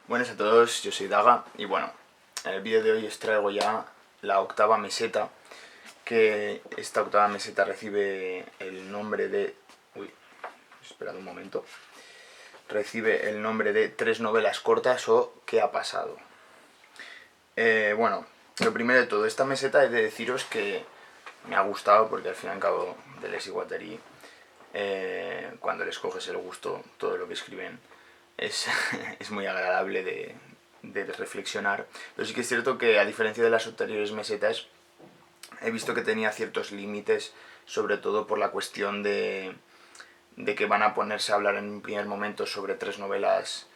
Buenas a todos, yo soy Daga y bueno, en el vídeo de hoy os traigo ya la octava meseta, que esta octava meseta recibe el nombre de... Uy, esperad un momento. Recibe el nombre de Tres novelas cortas o ¿Qué ha pasado? Bueno, lo primero de todo, esta meseta he de deciros que me ha gustado porque al fin y al cabo Deleuze y Guattari, cuando les coges el gusto, todo lo que escriben es, es muy agradable de reflexionar. Pero sí que es cierto que, a diferencia de las anteriores mesetas, he visto que tenía ciertos límites, sobre todo por la cuestión de que van a ponerse a hablar en un primer momento sobre tres novelas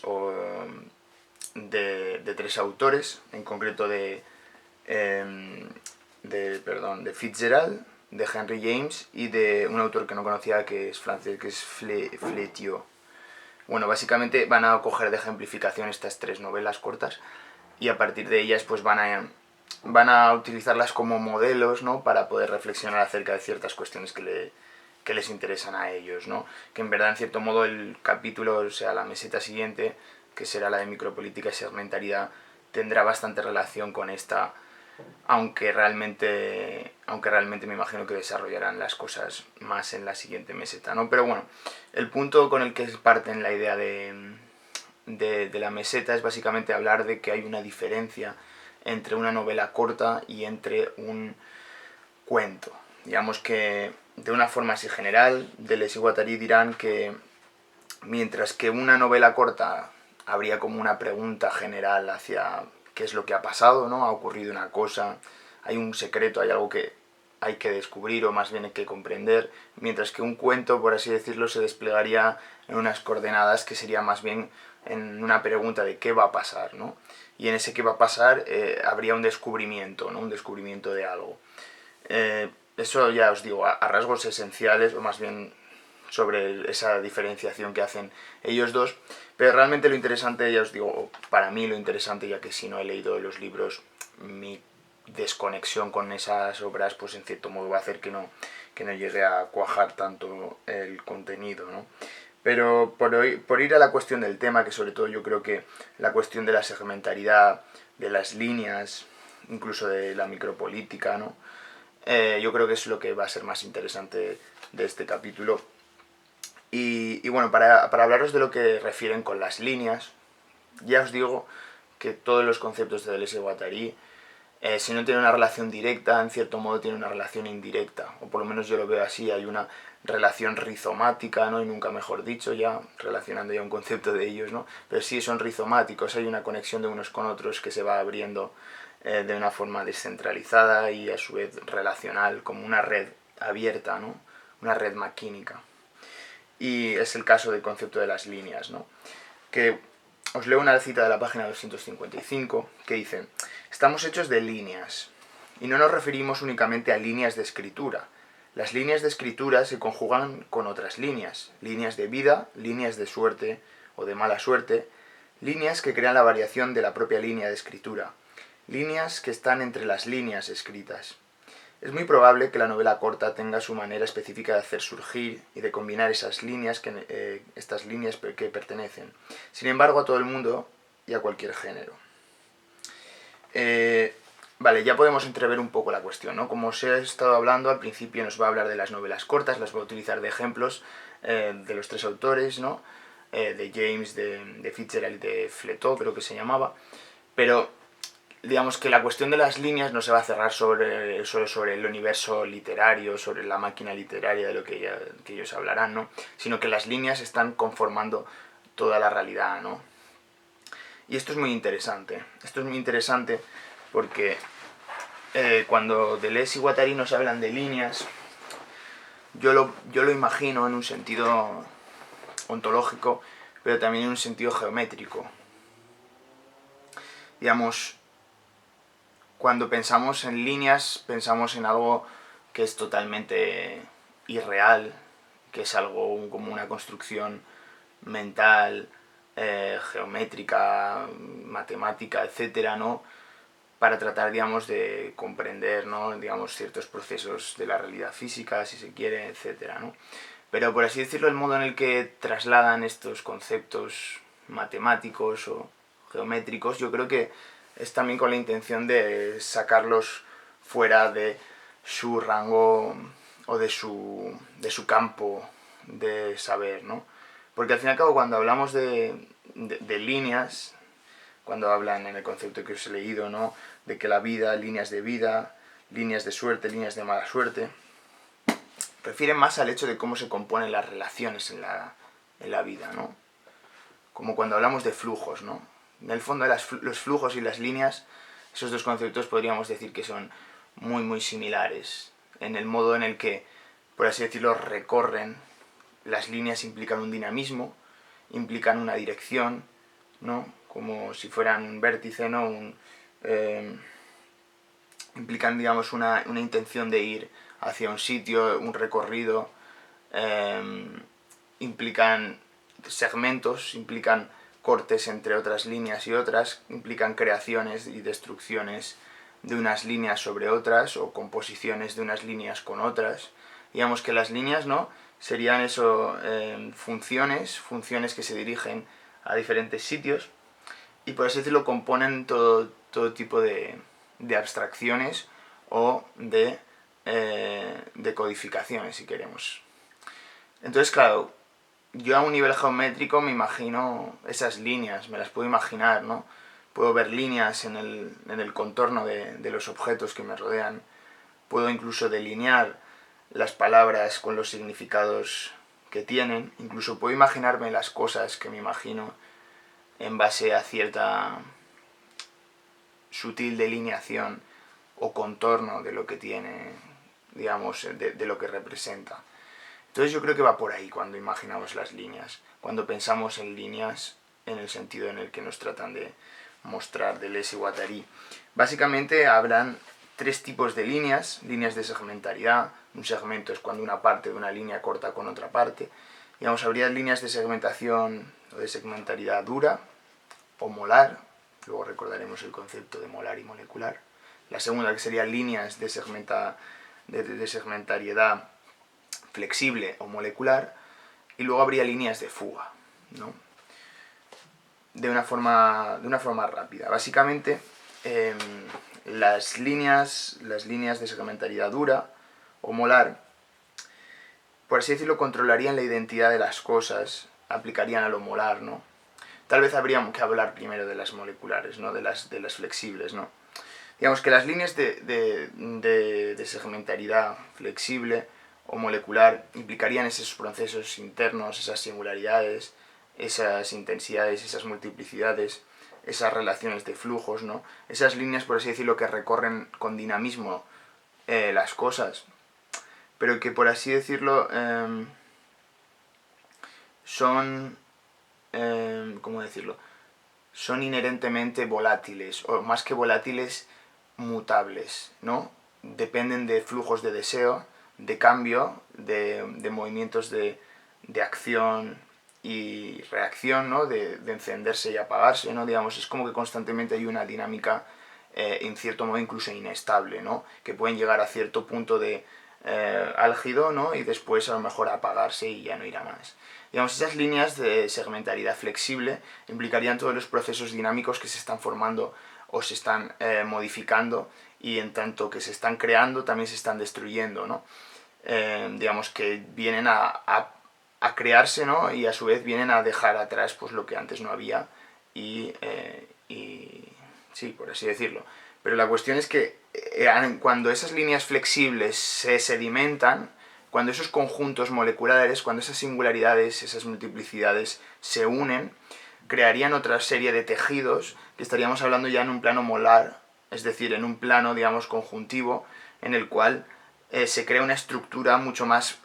o de tres autores, en concreto de Fitzgerald, de Henry James y de un autor que no conocía, que es francés, que es Flétiot. Bueno, básicamente van a coger de ejemplificación estas tres novelas cortas y a partir de ellas pues van a utilizarlas como modelos, ¿no?, para poder reflexionar acerca de ciertas cuestiones que les interesan a ellos, ¿no? Que en verdad, en cierto modo, el capítulo, o sea, la meseta siguiente, que será la de micropolítica y segmentariedad, tendrá bastante relación con esta, aunque realmente me imagino que desarrollarán las cosas más en la siguiente meseta, ¿no? Pero bueno, el punto con el que parten la idea de la meseta es básicamente hablar de que hay una diferencia entre una novela corta y entre un cuento. Digamos que, de una forma así general, Deleuze y Guattari dirán que mientras que una novela corta habría como una pregunta general hacia qué es lo que ha pasado, ¿no? Ha ocurrido una cosa, hay un secreto, hay algo que hay que descubrir o más bien hay que comprender, mientras que un cuento, por así decirlo, se desplegaría en unas coordenadas que sería más bien en una pregunta de qué va a pasar, ¿no? Y en ese qué va a pasar habría un descubrimiento, ¿no? Un descubrimiento de algo. Eso ya os digo, a rasgos esenciales, o más bien sobre esa diferenciación que hacen ellos dos, pero realmente lo interesante, ya os digo, para mí lo interesante, ya que si no he leído los libros, mi desconexión con esas obras, pues en cierto modo va a hacer que no llegue a cuajar tanto el contenido, ¿no? Pero por ir a la cuestión del tema, que sobre todo yo creo que la cuestión de la segmentaridad, de las líneas, incluso de la micropolítica, ¿no? Yo creo que es lo que va a ser más interesante de este capítulo. Y bueno, para hablaros de lo que refieren con las líneas, ya os digo que todos los conceptos de Deleuze y Guattari, si no tienen una relación directa, en cierto modo tienen una relación indirecta, o por lo menos yo lo veo así. Hay una relación rizomática, ¿no? Y nunca mejor dicho, ya relacionando ya un concepto de ellos, ¿no? Pero sí son rizomáticos, hay una conexión de unos con otros que se va abriendo de una forma descentralizada y a su vez relacional, como una red abierta, ¿no? Una red maquínica. Y es el caso del concepto de las líneas, ¿no? Que os leo una cita de la página 255 que dice: estamos hechos de líneas, y no nos referimos únicamente a líneas de escritura. Las líneas de escritura se conjugan con otras líneas de vida, líneas de suerte o de mala suerte, líneas que crean la variación de la propia línea de escritura, líneas que están entre las líneas escritas. Es muy probable que la novela corta tenga su manera específica de hacer surgir y de combinar esas líneas estas líneas que pertenecen, sin embargo, a todo el mundo y a cualquier género. Vale, ya podemos entrever un poco la cuestión, ¿no? Como os he estado hablando, al principio nos va a hablar de las novelas cortas, las voy a utilizar de ejemplos de los tres autores, ¿no? De James, de Fitzgerald y de Flétot, creo que se llamaba, pero digamos que la cuestión de las líneas no se va a cerrar solo sobre el universo literario, sobre la máquina literaria de lo que ellos hablarán, ¿no? Sino que las líneas están conformando toda la realidad, ¿no? Y esto es muy interesante. Esto es muy interesante porque cuando Deleuze y Guattari nos hablan de líneas, yo lo imagino en un sentido ontológico, pero también en un sentido geométrico. Digamos, cuando pensamos en líneas, pensamos en algo que es totalmente irreal, que es algo como una construcción mental, geométrica, matemática, etcétera, ¿no? Para tratar, digamos, de comprender, ¿no?, digamos, ciertos procesos de la realidad física, si se quiere, etcétera, ¿no? Pero, por así decirlo, el modo en el que trasladan estos conceptos matemáticos o geométricos, yo creo que es también con la intención de sacarlos fuera de su rango o de su campo de saber, ¿no? Porque al fin y al cabo cuando hablamos de líneas, cuando hablan en el concepto que os he leído, ¿no? De que la vida, líneas de suerte, líneas de mala suerte, refieren más al hecho de cómo se componen las relaciones en la vida, ¿no? Como cuando hablamos de flujos, ¿no? En el fondo los flujos y las líneas, esos dos conceptos podríamos decir que son muy muy similares en el modo en el que, por así decirlo, recorren. Las líneas implican un dinamismo, implican una dirección, ¿no? Como si fueran un vértice, ¿no? Implican, digamos, una intención de ir hacia un sitio, un recorrido, implican segmentos, implican cortes entre otras líneas y otras, implican creaciones y destrucciones de unas líneas sobre otras o composiciones de unas líneas con otras. Digamos que las líneas, ¿no?, serían eso, funciones que se dirigen a diferentes sitios y, por así decirlo, componen todo tipo de abstracciones o de codificaciones, si queremos. Entonces, claro, yo a un nivel geométrico me imagino esas líneas, me las puedo imaginar, ¿no? Puedo ver líneas en el contorno de los objetos que me rodean. Puedo incluso delinear las palabras con los significados que tienen. Incluso puedo imaginarme las cosas que me imagino en base a cierta sutil delineación o contorno de lo que tiene, digamos, de lo que representa. Entonces yo creo que va por ahí cuando imaginamos las líneas, cuando pensamos en líneas en el sentido en el que nos tratan de mostrar Deleuze y Guattari. Básicamente hablan tres tipos de líneas de segmentariedad. Un segmento es cuando una parte de una línea corta con otra parte. Digamos, habría líneas de segmentación o de segmentariedad dura o molar. Luego recordaremos el concepto de molar y molecular. La segunda, que sería líneas de segmentariedad flexible o molecular. Y luego habría líneas de fuga, ¿no? De una forma rápida. Básicamente, las líneas de segmentariedad dura o molar, por así decirlo, controlarían la identidad de las cosas, aplicarían a lo molar, ¿no? Tal vez habríamos que hablar primero de las moleculares, ¿no? De las flexibles, ¿no? Digamos que las líneas de segmentariedad flexible o molecular implicarían esos procesos internos, esas singularidades, esas intensidades, esas multiplicidades, esas relaciones de flujos, ¿no? Esas líneas, por así decirlo, que recorren con dinamismo las cosas, pero que, por así decirlo, son, ¿cómo decirlo?, son inherentemente volátiles, o más que volátiles, mutables, ¿no? Dependen de flujos de deseo, de cambio, de movimientos de acción y reacción, ¿no? De encenderse y apagarse, ¿no? Digamos, es como que constantemente hay una dinámica, en cierto modo incluso inestable, ¿no? Que pueden llegar a cierto punto de álgido, ¿no? Y después a lo mejor apagarse y ya no irá más. Digamos, esas líneas de segmentariedad flexible implicarían todos los procesos dinámicos que se están formando o se están modificando, y en tanto que se están creando también se están destruyendo, ¿no? Digamos que vienen a crearse, ¿no? Y a su vez vienen a dejar atrás pues lo que antes no había y sí, por así decirlo. Pero la cuestión es que cuando esas líneas flexibles se sedimentan, cuando esos conjuntos moleculares, cuando esas singularidades, esas multiplicidades se unen, crearían otra serie de tejidos que estaríamos hablando ya en un plano molar, es decir, en un plano, digamos, conjuntivo, en el cual se crea una estructura mucho más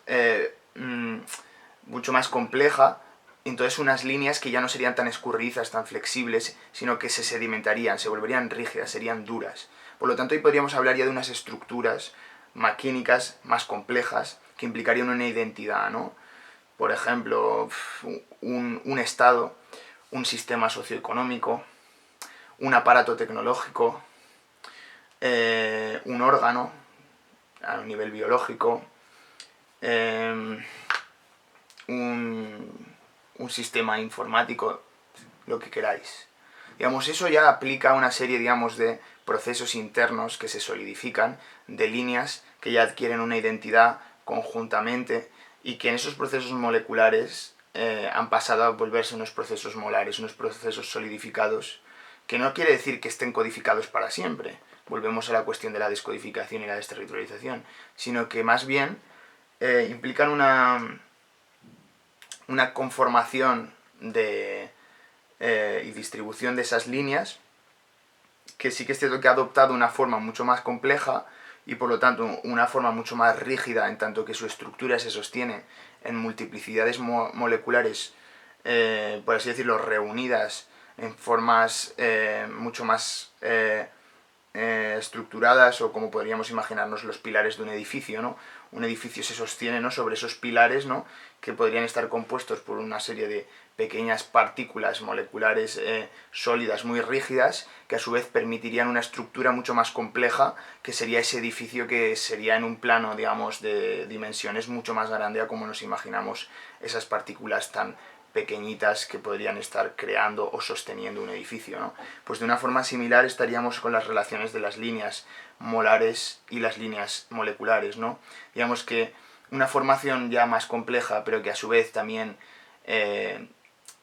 compleja. Entonces unas líneas que ya no serían tan escurridizas, tan flexibles, sino que se sedimentarían, se volverían rígidas, serían duras. Por lo tanto, hoy podríamos hablar ya de unas estructuras maquínicas más complejas que implicarían una identidad, ¿no? Por ejemplo, un estado, un sistema socioeconómico, un aparato tecnológico, un órgano a un nivel biológico, un sistema informático, lo que queráis. Digamos, eso ya aplica una serie, digamos, de procesos internos que se solidifican, de líneas que ya adquieren una identidad conjuntamente y que en esos procesos moleculares han pasado a volverse unos procesos molares, unos procesos solidificados, que no quiere decir que estén codificados para siempre. Volvemos a la cuestión de la descodificación y la desterritorialización, sino que más bien implican una conformación y distribución de esas líneas que sí que es cierto que ha adoptado una forma mucho más compleja y por lo tanto una forma mucho más rígida en tanto que su estructura se sostiene en multiplicidades moleculares, por así decirlo, reunidas en formas mucho más estructuradas, o como podríamos imaginarnos los pilares de un edificio, ¿no? Un edificio se sostiene, ¿no?, sobre esos pilares, ¿no?, que podrían estar compuestos por una serie de pequeñas partículas moleculares sólidas muy rígidas, que a su vez permitirían una estructura mucho más compleja, que sería ese edificio, que sería en un plano, digamos, de dimensiones mucho más grande a como nos imaginamos esas partículas tan pequeñitas que podrían estar creando o sosteniendo un edificio, ¿no? Pues de una forma similar estaríamos con las relaciones de las líneas molares y las líneas moleculares, ¿no? Digamos que una formación ya más compleja, pero que a su vez también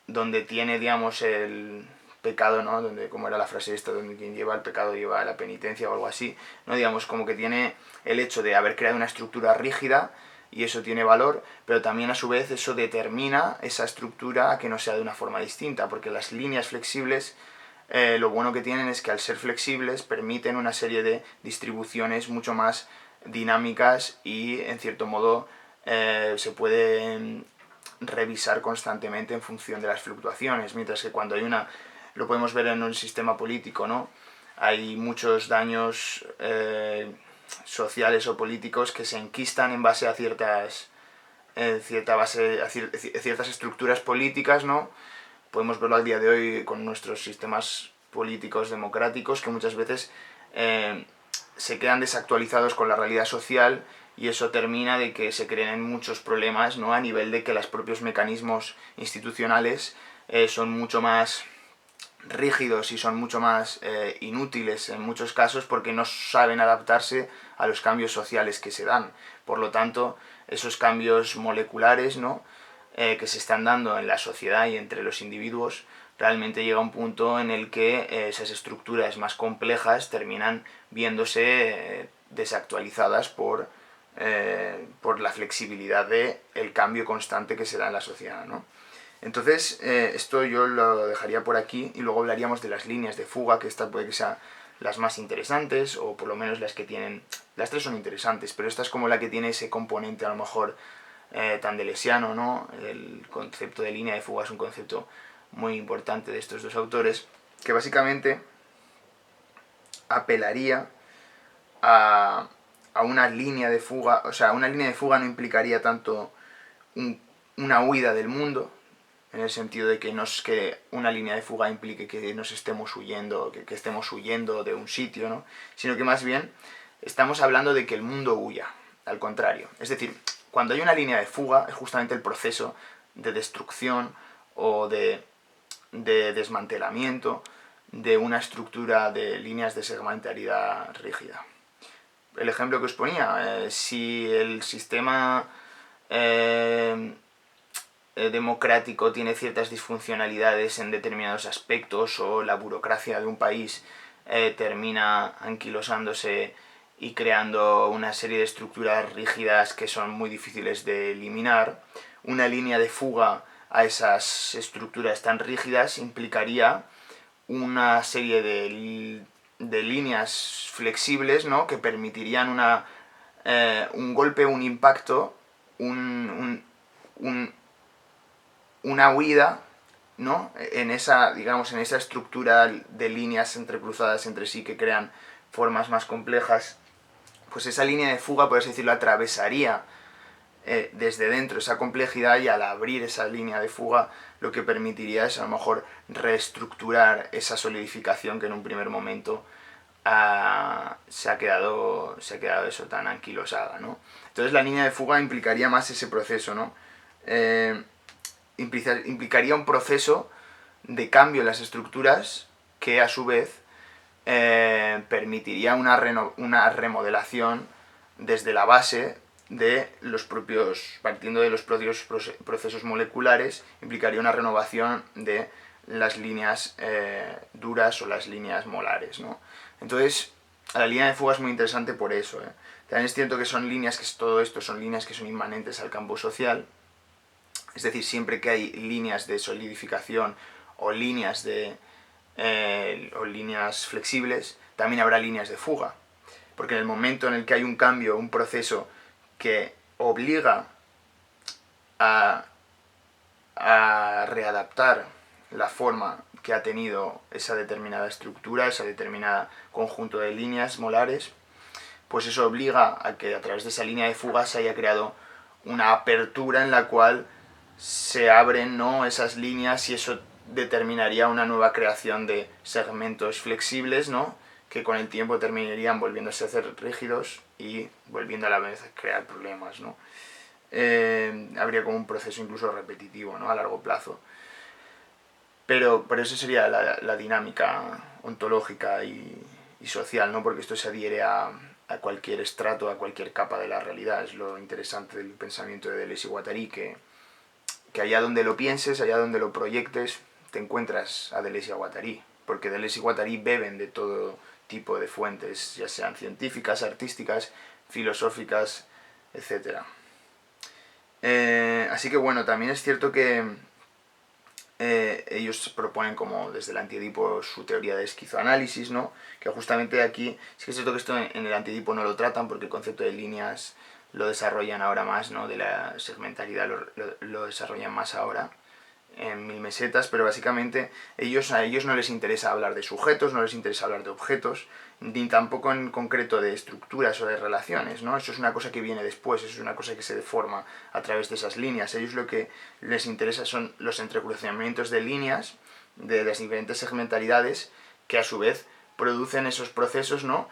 donde tiene, digamos, el pecado, ¿no?, donde, como era la frase esta, donde quien lleva el pecado lleva la penitencia o algo así, ¿no? Digamos, como que tiene el hecho de haber creado una estructura rígida, y eso tiene valor, pero también a su vez eso determina esa estructura a que no sea de una forma distinta, porque las líneas flexibles lo bueno que tienen es que al ser flexibles permiten una serie de distribuciones mucho más dinámicas y en cierto modo se pueden revisar constantemente en función de las fluctuaciones, mientras que cuando hay lo podemos ver en un sistema político, ¿no?, hay muchos daños sociales o políticos que se enquistan en base a ciertas ciertas estructuras políticas, ¿no? Podemos verlo al día de hoy con nuestros sistemas políticos democráticos, que muchas veces se quedan desactualizados con la realidad social, y eso termina de que se creen muchos problemas, ¿no?, a nivel de que los propios mecanismos institucionales son mucho más rígidos y son mucho más inútiles en muchos casos, porque no saben adaptarse a los cambios sociales que se dan. Por lo tanto, esos cambios moleculares, ¿no?, que se están dando en la sociedad y entre los individuos, realmente llega a un punto en el que esas estructuras más complejas terminan viéndose desactualizadas por la flexibilidad del cambio constante que se da en la sociedad, ¿no? Entonces, esto yo lo dejaría por aquí, y luego hablaríamos de las líneas de fuga, que esta puede que sean las más interesantes, o por lo menos las que tienen... Las tres son interesantes, pero esta es como la que tiene ese componente a lo mejor tan deleuziano, ¿no? El concepto de línea de fuga es un concepto muy importante de estos dos autores, que básicamente apelaría a una línea de fuga. O sea, una línea de fuga no implicaría tanto una huida del mundo, en el sentido de que no es que una línea de fuga implique que nos estemos huyendo, que estemos huyendo de un sitio, ¿no?, sino que más bien estamos hablando de que el mundo huya, al contrario. Es decir, cuando hay una línea de fuga es justamente el proceso de destrucción o de desmantelamiento de una estructura de líneas de segmentaridad rígida. El ejemplo que os ponía, si el sistema democrático tiene ciertas disfuncionalidades en determinados aspectos, o la burocracia de un país termina anquilosándose y creando una serie de estructuras rígidas que son muy difíciles de eliminar, una línea de fuga a esas estructuras tan rígidas implicaría una serie de líneas flexibles, ¿no?, que permitirían un golpe, un impacto, una huida, ¿no?, en esa, digamos, en esa estructura de líneas entrecruzadas entre sí que crean formas más complejas. Pues esa línea de fuga, por así decirlo, atravesaría desde dentro esa complejidad, y al abrir esa línea de fuga lo que permitiría es a lo mejor reestructurar esa solidificación que en un primer momento se ha quedado eso tan anquilosada, ¿no? Entonces la línea de fuga implicaría más ese proceso, ¿no? Implicaría un proceso de cambio en las estructuras que a su vez permitiría una remodelación desde la base de los propios, partiendo de los propios procesos moleculares, implicaría una renovación de las líneas duras o las líneas molares, ¿no? Entonces, la línea de fuga es muy interesante por eso, ¿eh? También es cierto que son líneas, que todo esto son líneas que son inmanentes al campo social, es decir, siempre que hay líneas de solidificación o líneas o líneas flexibles, también habrá líneas de fuga. Porque en el momento en el que hay un cambio, un proceso que obliga a readaptar la forma que ha tenido esa determinada estructura, ese determinado conjunto de líneas molares, pues eso obliga a que a través de esa línea de fuga se haya creado una apertura en la cual se abren, ¿no?, esas líneas, y eso determinaría una nueva creación de segmentos flexibles, ¿no?, que con el tiempo terminarían volviéndose a ser rígidos y volviendo a la vez a crear problemas, ¿no? Habría como un proceso incluso repetitivo, ¿no?, a largo plazo. Pero eso sería la dinámica ontológica y social, ¿no?, porque esto se adhiere a cualquier estrato, a cualquier capa de la realidad. Es lo interesante del pensamiento de Deleuze y Guattari, que allá donde lo pienses, allá donde lo proyectes, te encuentras a Deleuze y a Guattari, porque Deleuze y Guattari beben de todo tipo de fuentes, ya sean científicas, artísticas, filosóficas, etc. Así que bueno, también es cierto que ellos proponen como desde el Antiedipo su teoría de esquizoanálisis, ¿no?, que justamente aquí, sí que es cierto que esto en el Antiedipo no lo tratan porque el concepto de líneas lo desarrollan ahora más, ¿no?, de la segmentalidad lo desarrollan más ahora en 1000 mesetas, pero básicamente a ellos no les interesa hablar de sujetos, no les interesa hablar de objetos, ni tampoco en concreto de estructuras o de relaciones, ¿no? Eso es una cosa que viene después, eso es una cosa que se deforma a través de esas líneas. A ellos lo que les interesa son los entrecruzamientos de líneas de las diferentes segmentalidades que a su vez producen esos procesos, ¿no?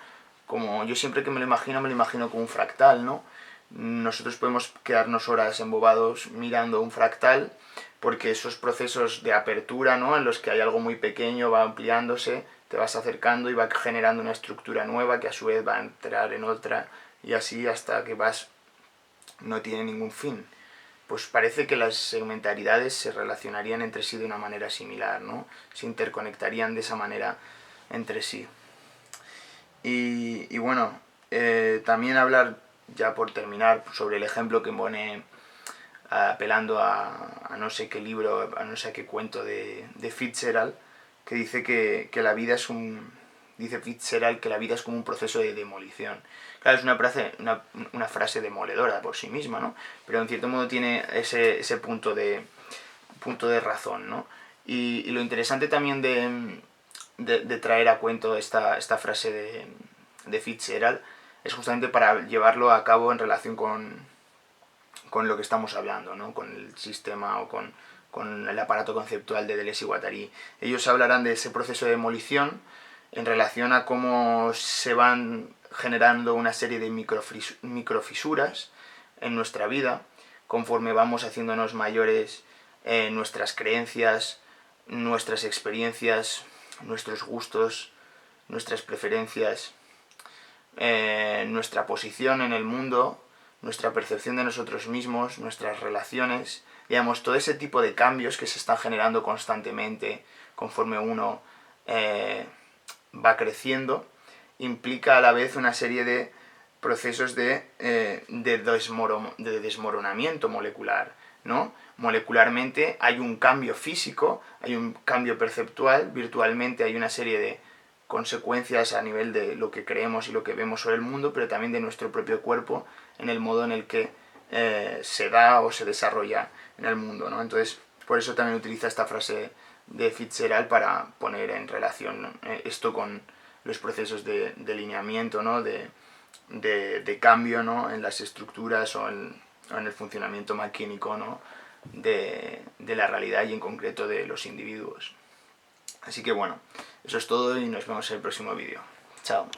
Como yo siempre que me lo imagino como un fractal, ¿no? Nosotros podemos quedarnos horas embobados mirando un fractal, porque esos procesos de apertura, ¿no?, en los que hay algo muy pequeño, va ampliándose, te vas acercando y va generando una estructura nueva que a su vez va a entrar en otra, y así hasta que no tiene ningún fin. Pues parece que las segmentaridades se relacionarían entre sí de una manera similar, ¿no? Se interconectarían de esa manera entre sí. Y bueno, también hablar, ya por terminar, sobre el ejemplo que pone apelando a no sé qué libro, a no sé qué cuento de Fitzgerald, que dice que la vida es dice Fitzgerald que la vida es como un proceso de demolición. Claro, es una frase demoledora por sí misma, ¿no? Pero en cierto modo tiene ese punto de razón, ¿no? Y lo interesante también de traer a cuento esta frase de Fitzgerald es justamente para llevarlo a cabo en relación con lo que estamos hablando, ¿no?, con el sistema o con el aparato conceptual de Deleuze y Guattari. Ellos hablarán de ese proceso de demolición en relación a cómo se van generando una serie de microfisuras en nuestra vida conforme vamos haciéndonos mayores, nuestras creencias, nuestras experiencias, nuestros gustos, nuestras preferencias, nuestra posición en el mundo, nuestra percepción de nosotros mismos, nuestras relaciones, digamos, todo ese tipo de cambios que se están generando constantemente conforme uno va creciendo, implica a la vez una serie de procesos de desmoronamiento molecular, ¿no? Molecularmente hay un cambio físico, hay un cambio perceptual, virtualmente hay una serie de consecuencias a nivel de lo que creemos y lo que vemos sobre el mundo, pero también de nuestro propio cuerpo en el modo en el que se da o se desarrolla en el mundo, ¿no? Entonces, por eso también utiliza esta frase de Fitzgerald para poner en relación esto con los procesos de lineamiento, ¿no?, de cambio, ¿no?, en las estructuras o en el funcionamiento maquínico, ¿no?, de la realidad y en concreto de los individuos. Así que bueno, eso es todo y nos vemos en el próximo vídeo. Chao.